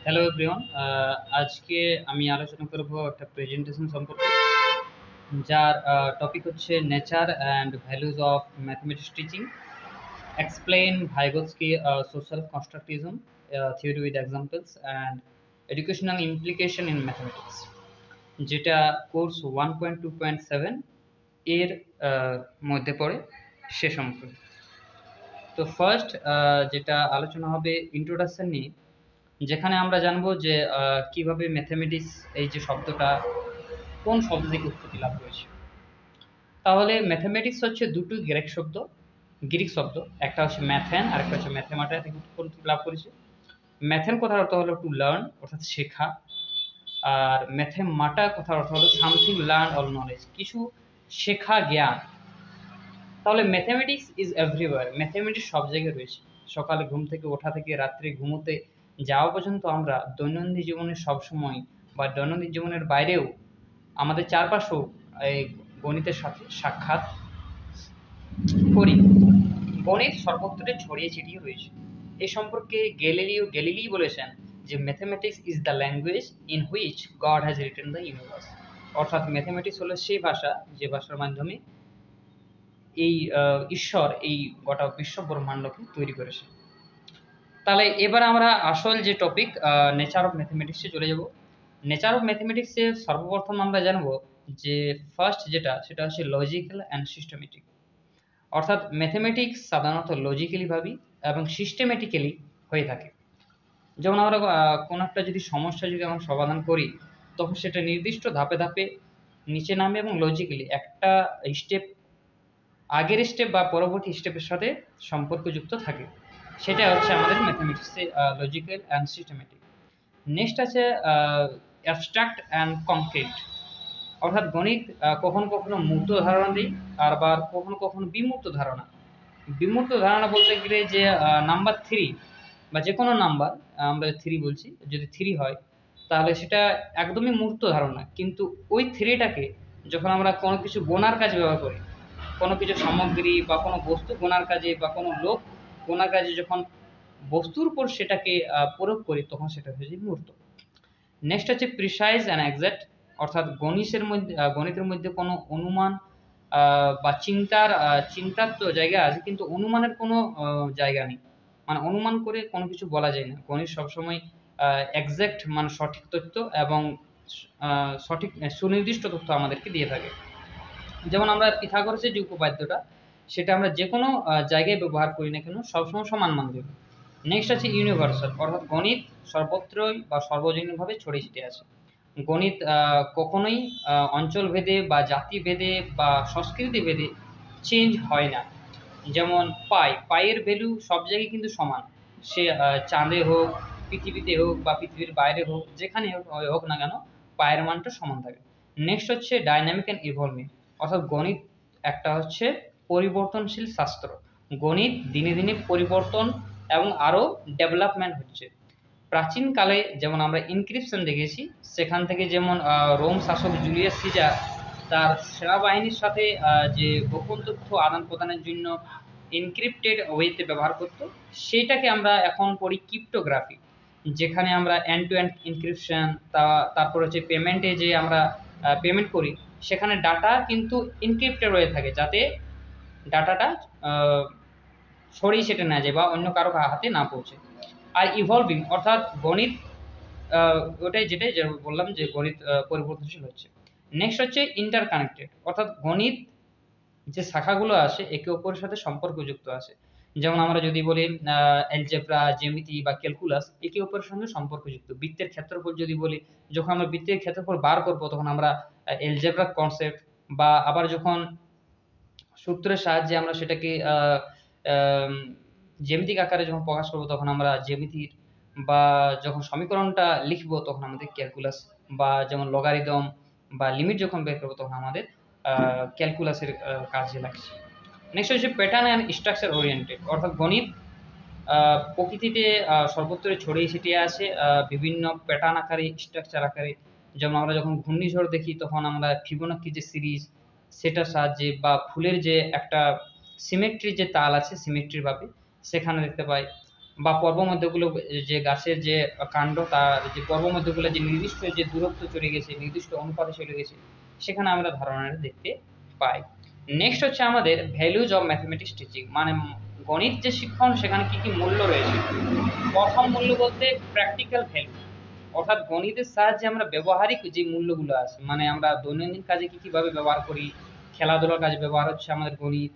Hello everyone. আজকে আমি আলোচনা করব একটা প্রেজেন্টেশন সম্পর্কে, যার টপিক হচ্ছে nature and values of mathematics teaching, explain Vygotsky social constructivism theory with examples and educational implication in mathematics, যেটা কোর্স 1.2.7 এর মধ্যে পড়ে সে সম্পর্কে। তো ফার্স্ট যেটা আলোচনা হবে ইন্ট্রোডাকশন নিয়ে, যেখানে আমরা জানবো যে কিভাবে ম্যাথমেটিক্স এই যে শব্দটা কোন শব্দ থেকে উৎপত্তি লাভ করেছে। তাহলে ম্যাথমেটিক্স হচ্ছে দুটো গ্রিক শব্দ, একটা হচ্ছে ম্যাথেন আর একটা হচ্ছে ম্যাথেমাটা থেকে উৎপত্তি লাভ করেছে। ম্যাথেন কথার অর্থ হলো টু লার্ন, অর্থাৎ শেখা। আর ম্যাথেমাটা কথার অর্থ হলো সামথিং লার্ন অর নলেজ, কিছু শেখা, জ্ঞান। তাহলে ম্যাথমেটিক্স ইজ এভরিওয়্যার, ম্যাথমেটিক্স সব জায়গায় রয়েছে। সকালে ঘুম থেকে ওঠা থেকে রাত্রে ঘুমোতে যাওয়া পর্যন্ত আমরা দৈনন্দিন জীবনে সবসময় বা দৈনন্দিন জীবনের বাইরেও আমাদের চারপাশেও এই গণিতের সাথে সাক্ষাৎ করি। গণিত সর্বত্র ছড়িয়ে ছিটিয়ে রয়েছে। এ সম্পর্কে গ্যালিলি বলেছেন যে mathematics is the language in which god has written the universe, অর্থাৎ ম্যাথমেটিক্স হলো সেই ভাষা যে ভাষার মাধ্যমে এই ঈশ্বর এই গোটা বিশ্ব ব্রহ্মাণ্ডকে তৈরি করেছে। তাহলে এবার আমরা আসল যে টপিক নেচার অফ ম্যাথমেটিক্সে চলে যাব। নেচার অফ ম্যাথমেটিক্সে সর্বপ্রথম আমরা জানবো যে ফার্স্ট যেটা সেটা হচ্ছে লজিক্যাল অ্যান্ড সিস্টেমেটিক, অর্থাৎ ম্যাথমেটিক্স সাধারণত লজিক্যালি ভাবি এবং সিস্টেমেটিক্যালি হয়ে থাকে। যেমন আমরা কোনো একটা যদি সমস্যা যদি আমরা সমাধান করি, তখন সেটা নির্দিষ্ট ধাপে ধাপে নিচে নামে এবং লজিক্যালি একটা স্টেপ আগের স্টেপ বা পরবর্তী স্টেপের সাথে সম্পর্কযুক্ত থাকে। সেটা হচ্ছে আমাদের ম্যাথমেটিক্সে লজিক্যাল অ্যান্ড সিস্টেমেটিক। নেক্সট আছে অ্যাবস্ট্রাক্ট অ্যান্ড কংক্রিট, অর্থাৎ গণিত কখনো কখনো মূর্ত ধারণা দিই, আর আবার কখনো কখনো বিমূর্ত ধারণা। বিমূর্ত ধারণা বলতে গেলে যে নাম্বার থ্রি বা যে কোনো নাম্বার, আমরা থ্রি বলছি, যদি থ্রি হয় তাহলে সেটা একদমই মূর্ত ধারণা, কিন্তু ওই থ্রিটাকে যখন আমরা কোনো কিছু গোনার কাজে ব্যবহার করি, কোনো কিছু সামগ্রী বা কোনো বস্তু গোনার কাজে বা কোনো লোক গোনার কাজে যখন বস্তুর উপর সেটাকে প্রয়োগ করি, তখন সেটা হচ্ছে মূর্ত। নেক্সট হচ্ছে প্রিসাইজ অ্যান্ড এক্সাক্ট, অর্থাৎ গণিতের মধ্যে কোনো অনুমান বা চিন্তার তো জায়গা আছে, কিন্তু অনুমানের কোনো জায়গা নেই। মানে অনুমান করে কোনো কিছু বলা যায় না। গণিত সবসময় এক্সাক্ট মানে সঠিক তথ্য এবং সঠিক সুনির্দিষ্ট তথ্য আমাদেরকে দিয়ে থাকে। যেমন আমরা পিথাগোরাসের যে উপপাদ্যটা, সেটা আমরা যে কোনো জায়গায় ব্যবহার করি না কেন সবসময় সমান মান দেবে। নেক্সট আছে ইউনিভার্সাল, অর্থাৎ গণিত সর্বত্রই বা সর্বজনীনভাবে ছড়িয়ে ছিটিয়ে আছে। গণিত কখনোই অঞ্চল ভেদে বা জাতি ভেদে বা সংস্কৃতি ভেদে চেঞ্জ হয় না। যেমন পাইয়ের ভ্যালু সব জায়গায় কিন্তু সমান, সে চাঁদে হোক, পৃথিবীতে হোক বা পৃথিবীর বাইরে হোক, যেখানে হোক না কেন পায়ের মানটা সমান থাকে। নেক্সট হচ্ছে ডাইনামিক অ্যান্ড ইভলভিং, অর্থাৎ গণিত একটা হচ্ছে পরিবর্তনশীল শাস্ত্র। গণিত দিনে দিনে পরিবর্তন এবং আরও ডেভেলপমেন্ট হচ্ছে। প্রাচীনকালে যেমন আমরা ইনক্রিপশন দেখেছি, সেখান থেকে যেমন রোম শাসক জুলিয়াস সিজার তার সেনাবাহিনীর সাথে যে গোপন তথ্য আদান প্রদানের জন্য এনক্রিপ্টেড ওয়েতে ব্যবহার করত, সেটাকে আমরা এখন পড়ি ক্রিপ্টোগ্রাফি, যেখানে আমরা এন্ড টু এন্ড ইনক্রিপশন, তারপর হচ্ছে পেমেন্টে যে আমরা পেমেন্ট করি, সেখানে ডাটা কিন্তু এনক্রিপ্টেড হয়ে থাকে, যাতে ডাটাটা ছড়িয়ে ছিটে না যায় বা অন্য কারো হাতে না পৌঁছে। আর ইভলভিং অর্থাৎ গণিত যেটাই যে বললাম যে গণিত পরিবর্তনশীল হচ্ছে। নেক্সট হচ্ছে ইন্টারকানেক্টেড, অর্থাৎ গণিত যে শাখাগুলো আছে একে অপরের সাথে সম্পর্কযুক্ত আছে। যেমন আমরা যদি বলি অ্যালজেব্রা, জ্যামিতি বা ক্যালকুলাস একে অপরের সঙ্গে সম্পর্কযুক্ত। বৃত্তের ক্ষেত্রফল যদি বলি, যখন আমরা বৃত্তের ক্ষেত্রফল বার করবো তখন আমরা অ্যালজেব্রা কনসেপ্ট, বা আবার যখন সূত্রের সাহায্যে আমরা সেটাকে জ্যামিতিক আকারে যখন প্রকাশ করবো তখন আমরা জ্যামিতির, বা যখন সমীকরণটা লিখবো তখন আমাদের ক্যালকুলাস, বা যেমন লগারিদম বা লিমিট যখন বের করবো তখন আমাদের ক্যালকুলাসের কাজে লাগছে। নেক্সট হচ্ছে প্যাটার্ন অ্যান্ড স্ট্রাকচার ওরিয়েন্টেড, অর্থাৎ গণিত প্রকৃতিতে সর্বত্র ছড়িয়ে ছিটিয়ে আছে বিভিন্ন প্যাটার্ন আকারে, স্ট্রাকচার আকারে। যেমন আমরা যখন ঘূর্ণিঝড় দেখি তখন আমরা ফিবোনাক্কি যে সিরিজ, সেটার সাহায্যে, বা ফুলের যে একটা সিমেট্রি যে তাল আছে সিমেট্রির ভাবে সেখানে দেখতে পাই। বা পর্বমধ্যগুলো, যে গাছের যে কাণ্ড তার যে পর্বমধ্যগুলো যে নির্দিষ্ট যে দূরত্ব চলে গেছে, নির্দিষ্ট অনুপাতে চলে গেছে, সেখানে আমরা ধারণাটা দেখতে পাই। নেক্সট হচ্ছে আমাদের ভ্যালুজ অফ ম্যাথমেটিক্স টিচিং, মানে গণিত যে শিক্ষণ সেখানে কি কি মূল্য রয়েছে। প্রথম মূল্য বলতে প্র্যাকটিক্যাল ভ্যালু, অর্থাৎ গণিতের সাহায্যে আমরা ব্যবহারিক যে মূল্যগুলো আছে, মানে আমরা দৈনন্দিন কাজে কি কিভাবে ব্যবহার করি, খেলাধুলার কাজে ব্যবহার হচ্ছে আমাদের গণিত,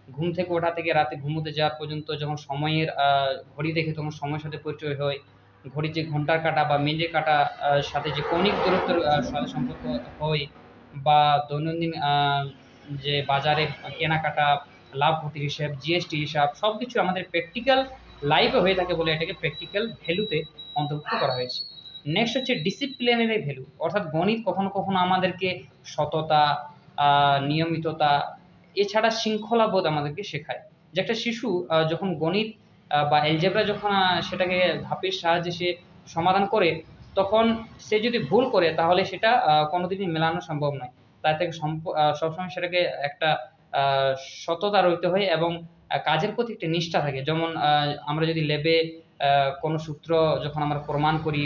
ঘুম থেকে ওঠা থেকে রাতে ঘুমোতে যাওয়ার পর্যন্ত যখন সময়ের ঘড়ি দেখে তখন সময়ের সাথে পরিচয় হয়, ঘড়ির যে ঘন্টার কাঁটা বা মিনিটে কাঁটা সাথে যে কৌণিক দূরত্বের সাথে সম্পর্ক হয়, বা দৈনন্দিন যে বাজারে কেনাকাটা, লাভ ক্ষতির হিসাব, জিএসটি হিসাব, সব কিছু আমাদের প্র্যাকটিক্যাল লাইফে হয়ে থাকে বলে এটাকে প্র্যাকটিক্যাল ভ্যালুতে অন্তর্ভুক্ত করা হয়েছে। নেক্সট হচ্ছে ডিসিপ্লিনারি ভ্যালু, অর্থাৎ গণিত কখনো কখনো আমাদেরকে সততা, নিয়মিততা, এছাড়া শৃঙ্খলাবোধ আমাদেরকে শেখায়। যে একটা শিশু যখন গণিত বা অ্যালজেব্রা যখন সেটাকে ধাপের সাহায্যে সে সমাধান করে, তখন সে যদি ভুল করে তাহলে সেটা কোনোদিনই মেলানো সম্ভব নয়। তার থেকে সবসময় সেটাকে একটা আহ, সততা রইতে হয়, এবং কাজের প্রতি একটা নিষ্ঠা থাকে। যেমন আমরা যদি ল্যাবে কোনো সূত্র যখন আমরা প্রমাণ করি,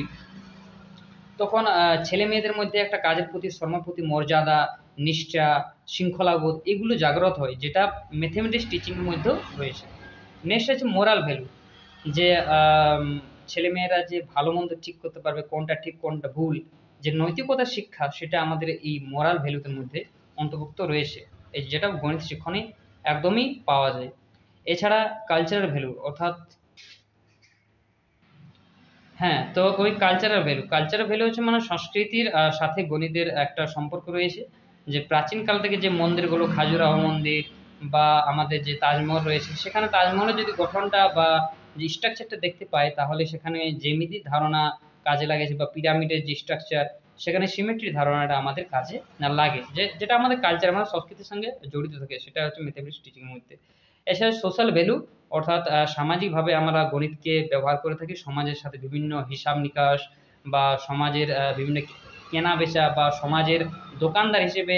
তখন ছেলে মেয়েদের মধ্যে একটা কাজের প্রতি, শ্রমের প্রতি মর্যাদা, নিষ্ঠা, শৃঙ্খলাবোধ এগুলো জাগ্রত হয়, যেটা ম্যাথমেটিক্স টিচিং এর মধ্যেও রয়েছে। নেক্সট আছে মোরাল ভ্যালু, যে ছেলে মেয়েরা যে ভালো মন্দ ঠিক করতে পারবে, কোনটা ঠিক কোনটা ভুল, যে নৈতিকতার শিক্ষা, সেটা আমাদের এই মোরাল ভ্যালুদের মধ্যে অন্তর্ভুক্ত রয়েছে, এই যেটা গণিত শিক্ষণে একদমই পাওয়া যায়। এছাড়া কালচারাল ভ্যালু, অর্থাৎ হ্যাঁ, তো ওই কালচারাল ভ্যালু হচ্ছে মানে সংস্কৃতির সাথে গণিতের একটা সম্পর্ক রয়েছে। যে প্রাচীন কাল থেকে যে মন্দিরগুলো, খাজুরাহো মন্দির বা আমাদের যে তাজমহল রয়েছে, সেখানে তাজমহলের যদি গঠনটা বা যে স্ট্রাকচারটা দেখতে পাই, তাহলে সেখানে জ্যামিতিক ধারণা কাজে লাগেছে, বা পিরামিডের যে স্ট্রাকচার, সেখানে সিমেট্রির ধারণাটা আমাদের কাজে লাগে, যেটা আমাদের কালচার, মানে সংস্কৃতির সঙ্গে জড়িত থাকে, সেটা হচ্ছে ম্যাথমেটিক্স টিচিং এর মধ্যে। এছাড়া সোশ্যাল ভ্যালু, অর্থাৎ সামাজিকভাবে আমরা গণিতকে ব্যবহার করে থাকি সমাজের সাথে বিভিন্ন হিসাব নিকাশ, বা সমাজের বিভিন্ন কেনা বেচা, বা সমাজের দোকানদার হিসেবে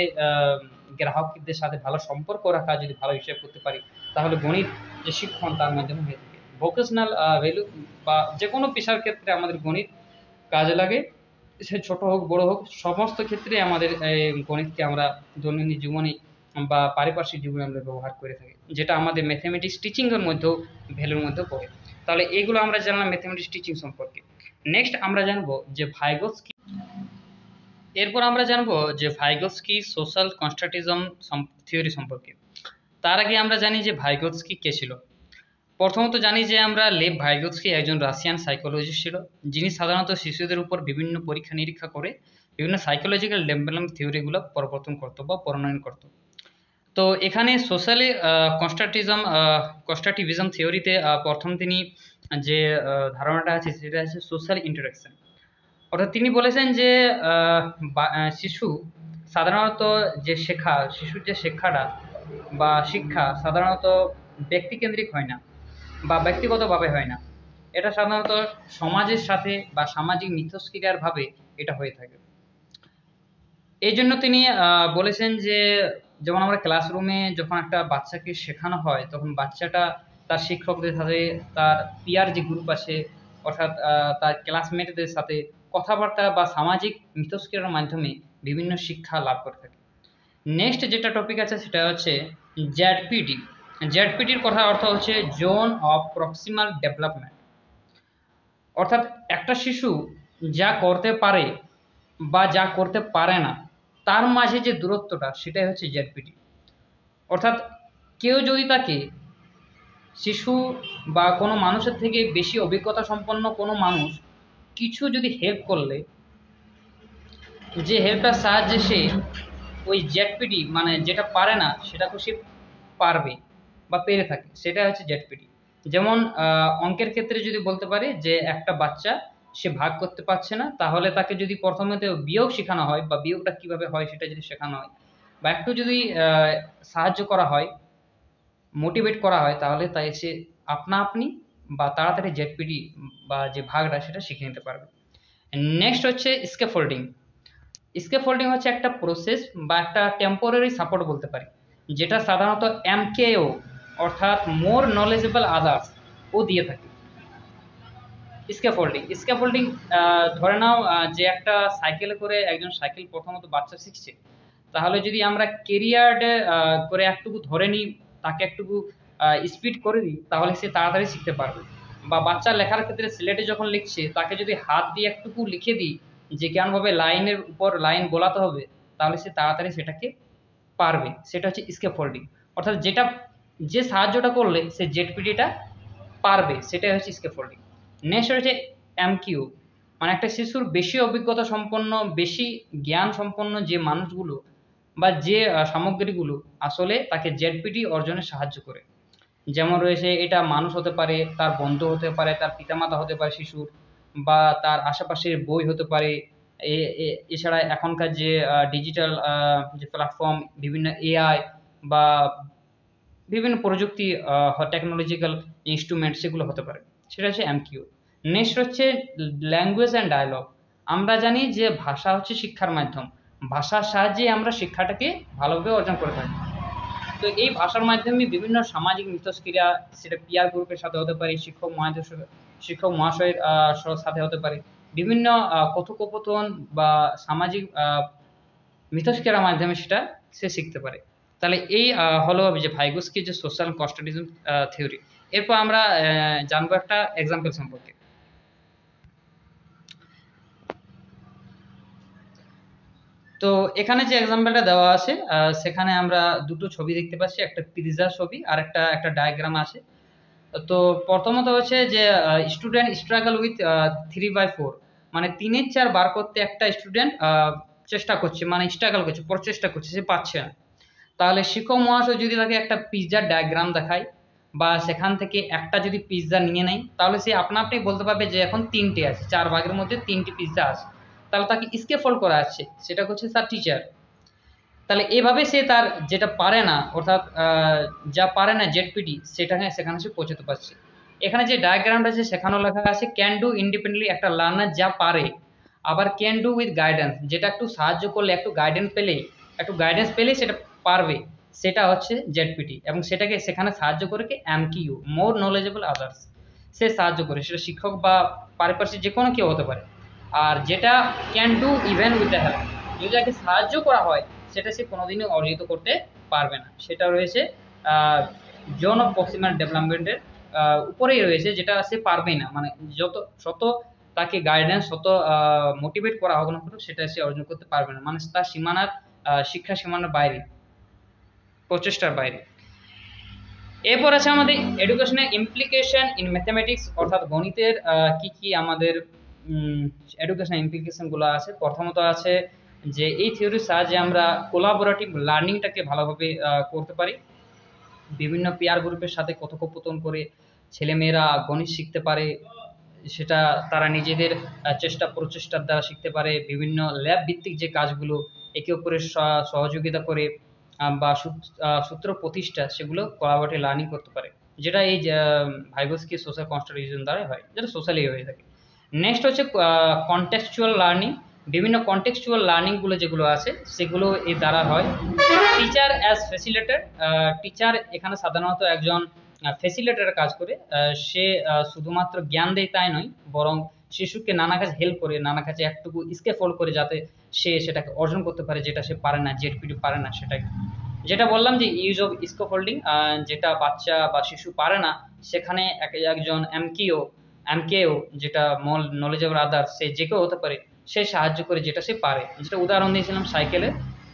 গ্রাহকদের সাথে ভালো সম্পর্ক রাখা, যদি ভালো হিসাব করতে পারি, তাহলে গণিত যে শিক্ষণ তার মাধ্যমে হয়ে থাকে। ভোকেশনাল ভ্যালু, বা যে কোনো পেশার ক্ষেত্রে আমাদের গণিত কাজে লাগে, সে ছোট হোক বড় হোক, সমস্ত ক্ষেত্রে আমাদের গণিতকে আমরা দৈনন্দিন জীবনে বা পারিপার্শ্বিক জীবনে আমরা ব্যবহার করে থাকি, যেটা আমাদের ম্যাথমেটিক্স টিচিং এর মধ্যেও ভ্যালুর মধ্যেও পড়ে। তাহলে এইগুলো আমরা জানলাম ম্যাথমেটিক্স টিচিং সম্পর্কে। নেক্সট আমরা জানবো যে ভাইগোৎস্কি, এরপর আমরা জানবো যে ভাইগোৎস্কি সোশ্যাল কনস্ট্রাকটিজম থিওরি সম্পর্কে। তার আগে আমরা জানি যে ভাইগোৎস্কি কে ছিল। প্রথমত জানি যে আমরা লেভ ভাইগোৎস্কি একজন রাশিয়ান সাইকোলজিস্ট ছিল, যিনি সাধারণত শিশুদের উপর বিভিন্ন পরীক্ষা নিরীক্ষা করে বিভিন্ন সাইকোলজিক্যাল ডেভেলপমেন্ট থিওরিগুলো প্রবর্তন করতো বা প্রণয়ন করতো। তো এখানে সোশ্যালি কনস্ট্রাকটিভিজম থিওরিতে প্রথম তিনি যে ধারণাটা আছে সেটা আছে সোশ্যাল ইন্টারাকশন। অর্থাৎ তিনি বলেছেন যে শিশু সাধারণত যে শিশুর যে শিক্ষাটা বা শিক্ষা সাধারণত ব্যক্তিকেন্দ্রিক হয় না, বা ব্যক্তিগতভাবে হয় না, এটা সাধারণত সমাজের সাথে বা সামাজিক মিথস্ক্রিয়ার ভাবে এটা হয়ে থাকে। এই জন্য তিনি বলেছেন যে, যেমন আমরা ক্লাসরুমে যখন একটা বাচ্চাকে শেখানো হয়, তখন বাচ্চাটা তার শিক্ষকদের সাথে, তার পিয়ার যে গ্রুপ আছে, অর্থাৎ তার ক্লাসমেটদের সাথে কথাবার্তা বা সামাজিক মিথস্ক্রিয়ার মাধ্যমে বিভিন্ন শিক্ষা লাভ করে থাকে। নেক্সট যেটা টপিক আছে সেটা হচ্ছে জ্যাডপিটি। জ্যাডপিটির কথা অর্থ হচ্ছে জোন অফ প্রক্সিমাল ডেভেলপমেন্ট, অর্থাৎ একটা শিশু যা করতে পারে বা যা করতে পারে না, তার মাঝে যে দূরত্বটা, সেটাই হচ্ছে জেডপিটি। অর্থাৎ কেউ যদি তাকে, শিশু বা কোনো মানুষের থেকে বেশি অভিজ্ঞতা সম্পন্ন কোনো মানুষ কিছু যদি হেল্প করলে, যে হেল্পটার সাহায্যে সে ওই জেডপিটি, মানে যেটা পারে না সেটাকে সে পারবে বা পেরে থাকে, সেটা হচ্ছে জেডপিটি। যেমন অঙ্কের ক্ষেত্রে যদি বলতে পারি যে একটা বাচ্চা সে ভাগ করতে পারছে না, তাহলে তাকে যদি প্রথমে তো বিয়োগ শেখানো হয়, বা বিয়োগটা কিভাবে হয় সেটা যদি শেখানো হয়, বা একটু যদি সাহায্য করা হয়, মোটিভেট করা হয়, তাহলে তাই সে আপনা আপনি বা তাড়াতাড়ি জেডপিটি বা যে ভাগটা সেটা শিখে নিতে পারবে। নেক্সট হচ্ছে স্কেফোল্ডিং। স্কেফোল্ডিং হচ্ছে একটা প্রসেস বা একটা টেম্পোরারি সাপোর্ট বলতে পারি, যেটা সাধারণত এমকেও, অর্থাৎ মোর নলেজেবল আদার্স ও দিয়ে থাকে। স্ক্যাফোল্ডিং স্ক্যাফোল্ডিং ধরে নাও যে একটা সাইকেলে করে একজন সাইকেল প্রথমত বাচ্চা শিখছে, তাহলে যদি আমরা কেরিয়ারে করে একটুকু ধরে নিই, তাকে একটুকু স্পিড করে দিই, তাহলে সে তাড়াতাড়ি শিখতে পারবে। বা বাচ্চা লেখার ক্ষেত্রে সিলেটে যখন লিখছে, তাকে যদি হাত দিয়ে একটুকু লিখে দিই যে কেমনভাবে লাইনের উপর লাইন বোলাতে হবে, তাহলে সে তাড়াতাড়ি সেটাকে পারবে। সেটা হচ্ছে স্ক্যাফোল্ডিং, অর্থাৎ যেটা যে সাহায্যটা করলে সে জেডপিটিটা পারবে, সেটাই হচ্ছে স্ক্যাফোল্ডিং। নেক্সট হচ্ছে এমকিউ, মানে একটা শিশুর বেশি অভিজ্ঞতা সম্পন্ন, বেশি জ্ঞান সম্পন্ন যে মানুষগুলো বা যে সামগ্রীগুলো আসলে তাকে জেডপিটি অর্জনে সাহায্য করে। যেমন রয়েছে, এটা মানুষ হতে পারে, তার বন্ধু হতে পারে, তার পিতামাতা হতে পারে শিশুর, বা তার আশেপাশের বই হতে পারে। এছাড়া এখনকার যে ডিজিটাল যে প্ল্যাটফর্ম, বিভিন্ন এআই বা বিভিন্ন প্রযুক্তি টেকনোলজিক্যাল ইনস্ট্রুমেন্ট, সেগুলো হতে পারে। সেটা হচ্ছে এমকিউ। নেক্সট হচ্ছে ল্যাঙ্গুয়েজ অ্যান্ড ডায়ালগ। আমরা জানি যে ভাষা হচ্ছে শিক্ষার মাধ্যম, ভাষার সাহায্যে আমরা শিক্ষাটাকে ভালোভাবে অর্জন করে থাকি। তো এই ভাষার মাধ্যমে বিভিন্ন সামাজিক মিথস্ক্রিয়া, সেটা পিয়ার গ্রুপের সাথে হতে পারে, শিক্ষক মহাশয়ের সাথে হতে পারে, বিভিন্ন কথোপকথন বা সামাজিক মিথস্ক্রিয়ার মাধ্যমে সেটা সে শিখতে পারে। তাহলে এই হলো যে ভাইগোস্কির যে সোশ্যাল কনস্ট্রাকটিজম থিওরি। এরপর আমরা জানবো একটা এক্সাম্পল সম্পর্কে। তো এখানে যে এক্সাম্পলটা দেওয়া আছে, সেখানে আমরা দুটো ছবি দেখতে পাচ্ছি, একটা পিৎজা ছবি আর একটা ডায়াগ্রাম আছে। তো প্রথমত হচ্ছে যে স্টুডেন্ট স্ট্রাগল উইথ 3/4, মানে 3/4 বার করতে একটা স্টুডেন্ট চেষ্টা করছে, মানে স্ট্রাগল করছে, প্রচেষ্টা করছে, সে পাচ্ছে না। তাহলে শিক্ষক মহাশয় যদি তাকে একটা পিৎজার ডায়াগ্রাম দেখায় বা সেখান থেকে একটা যদি পিৎজা নিয়ে নেয়, তাহলে সে আপনা আপনি বলতে পারবে যে এখন 3টে আছে, 4 ভাগের মধ্যে 3টি পিৎজা আছে। তাহলে তাকে স্কেফোল্ড করা আছে, সেটা হচ্ছে তার টিচার। তাহলে এভাবে সে তার যেটা পারে না, অর্থাৎ যা পারে না জেডপিটি, সেটাকে সেখানে সে পৌঁছতে পারছে। এখানে যে ডায়াগ্রামটা আছে সেখানেও লেখা আছে ক্যান ডু ইন্ডিপেন্ডেন্টলি, একটা লার্নার যা পারে। আবার ক্যান ডু উইথ গাইডেন্স, যেটা একটু সাহায্য করলে, একটু গাইডেন্স পেলেই সেটা পারবে, সেটা হচ্ছে জেডপিটি। এবং সেটাকে সেখানে সাহায্য করে কি এমকিউ, মোর নলেজেবল আদার্স, সে সাহায্য করে, সেটা শিক্ষক বা পারিপার্শ্বিক যে কোনো কেউ হতে পারে। আর যেটা can do even with the help, যদি তাকে সাহায্য করা হয়, সেটা সে কোনোদিনই অর্জিত করতে পারবে না। সেটা রয়েছে জোন অফ প্রক্সিমাল ডেভেলপমেন্টের উপরেই রয়েছে, যেটা সে পারবেই না, মানে শত তাকে গাইডেন্স, শত মোটিভেট করা হোক না কেন, সেটা সে অর্জন করতে পারবে না, মানে তার সীমানার শিক্ষা সীমানার বাইরে, প্রচেষ্টার বাইরে। এরপর আছে আমাদের এডুকেশনের ইমপ্লিকেশন ইন ম্যাথমেটিক্স, অর্থাৎ গণিতের কি কি আমাদের এডুকেশনাল ইমপ্লিকেশন গুলো আছে। প্রথমত আছে যে এই থিওরির সাহায্যে আমরা কোলাবোরেটিভ লার্নিংটাকে ভালোভাবে করতে পারি। বিভিন্ন পিয়ার গ্রুপের সাথে কথোপকথন করে ছেলেমেয়েরা গণিত শিখতে পারে, সেটা তারা নিজেদের চেষ্টা প্রচেষ্টার দ্বারা শিখতে পারে। বিভিন্ন ল্যাব ভিত্তিক যে কাজগুলো একে অপরের সহযোগিতা করে বা সূত্র প্রতিষ্ঠা, সেগুলো কোলাবোরেটিভ লার্নিং করতে পারে, যেটা এই ভাইগোস্কি সোশ্যাল কনস্ট্রাকটিজম দ্বারাই হয়, যেটা সোশ্যালি হয়ে থাকে। নেক্সট হচ্ছে কনটেক্সচুয়াল লার্নিং। বিভিন্ন কনটেক্সচুয়াল লার্নিংগুলো যেগুলো আছে, সেগুলো এর দ্বারা হয়। টিচার অ্যাজ ফ্যাসিলিটেটর, টিচার এখানে সাধারণত একজন ফ্যাসিলিটেটর কাজ করে। সে শুধুমাত্র জ্ঞান দেয় তাই নয়, বরং শিশুকে নানা কাজে হেল্প করে, নানা কাজে একটুকু স্কেফোল্ড করে, যাতে সে সেটাকে অর্জন করতে পারে, যেটা সে পারে না, জেডপিটি পারে না। সেটাকে যেটা বললাম যে ইউজ অফ স্কেফোল্ডিং, যেটা বাচ্চা বা শিশু পারে না, সেখানে একজন এমকেও, যেটা নলেজেবল আদার, সে যে কেউ হতে পারে, সে সাহায্য করে যেটা সে পারে। যেটা উদাহরণ দিয়েছিলাম সাইকেলে,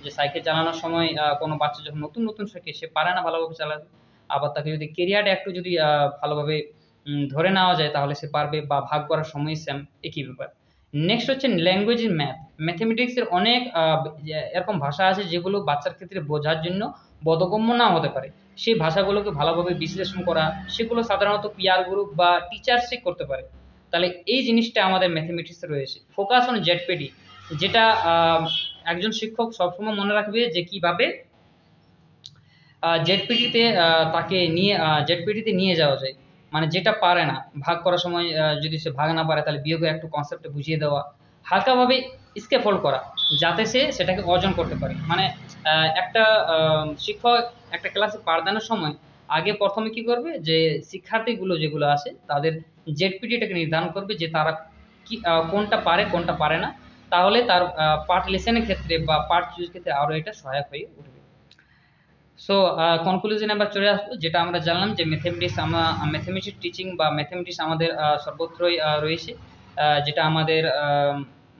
যে সাইকেল চালানোর সময় কোনো বাচ্চা যখন নতুন নতুন শেখে, সে পারে না ভালোভাবে চালাতে, আবার তাকে যদি কেরিয়ারটা একটু যদি ভালোভাবে ধরে নেওয়া যায়, তাহলে সে পারবে, বা ভাগ করার সময় সেম একই ব্যাপার। নেক্সট হচ্ছে ল্যাঙ্গুয়েজ ইন ম্যাথমেটিক্সের অনেক এরকম ভাষা আছে যেগুলো বাচ্চার ক্ষেত্রে বোঝার জন্য বোধগম্য না হতে পারে। সেই ভাষাগুলোকে ভালোভাবে বিশ্লেষণ করা, সেগুলো সাধারণত পিয়ার গ্রুপ বা টিচার্সই করতে পারে। তাহলে এই জিনিসটা আমাদের ম্যাথমেটিক্সে রয়েছে। ফোকাস অন জেডপিটি, যেটা একজন শিক্ষক সবসময় মনে রাখবে যে কিভাবে জেডপিটিতে তাকে নিয়ে জেডপিটিতে নিয়ে যাওয়া যায়। মানে যেটা পারে না, ভাগ করার সময় যদি সে ভাগ না পারে, তাহলে বিয়োগের একটু কনসেপ্টে বুঝিয়ে দেওয়া, হালকাভাবে স্কেফোল্ড করা, যাতে সে সেটাকে অর্জন করতে পারে। মানে একটা শিক্ষক একটা ক্লাসে পাঠদানের সময় আগে প্রথমে কি করবে, যে শিক্ষার্থীগুলো যেগুলো আছে তাদের জেডপিটিটাকে নির্ধারণ করবে যে তারা কি কোনটা পারে কোনটা পারে না, তাহলে তার পার্ট লেসনের ক্ষেত্রে বা পার্ট চুজের ক্ষেত্রে আরও এটা সহায়ক হয়ে উঠবে। সো কনক্লুশনে আমরা চলে আসবো, যেটা আমরা জানলাম যে ম্যাথমেটিক্স টিচিং বা ম্যাথমেটিক্স আমাদের সর্বত্রই রয়েছে, যেটা আমাদের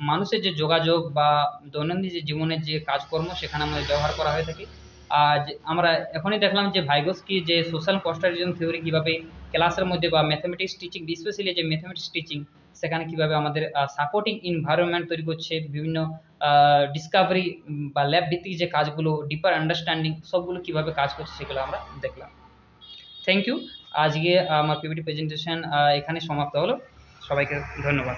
মানুষের যে যোগাযোগ বা দৈনন্দিন যে জীবনের যে কাজকর্ম সেখানে আমাদের ব্যবহার করা হয়ে থাকে। আর আমরা এখনই দেখলাম যে ভাইগোস্কি যে সোশ্যাল কনস্ট্রাকশন থিওরি কিভাবে ক্লাসের মধ্যে বা ম্যাথমেটিক্স টিচিং, স্পেশালি যে ম্যাথমেটিক্স টিচিং সেখানে কিভাবে আমাদের সাপোর্টিং এনভায়রনমেন্ট তৈরি করছে, বিভিন্ন ডিসকাভারি বা ল্যাব ভিত্তিক যে কাজগুলো, ডিপার আন্ডারস্ট্যান্ডিং সবগুলো কিভাবে কাজ করছে সেগুলো আমরা দেখলাম। Thank you. আজকে আমার পিপিটি প্রেজেন্টেশন এখানে সমাপ্ত হলো। সবাইকে ধন্যবাদ।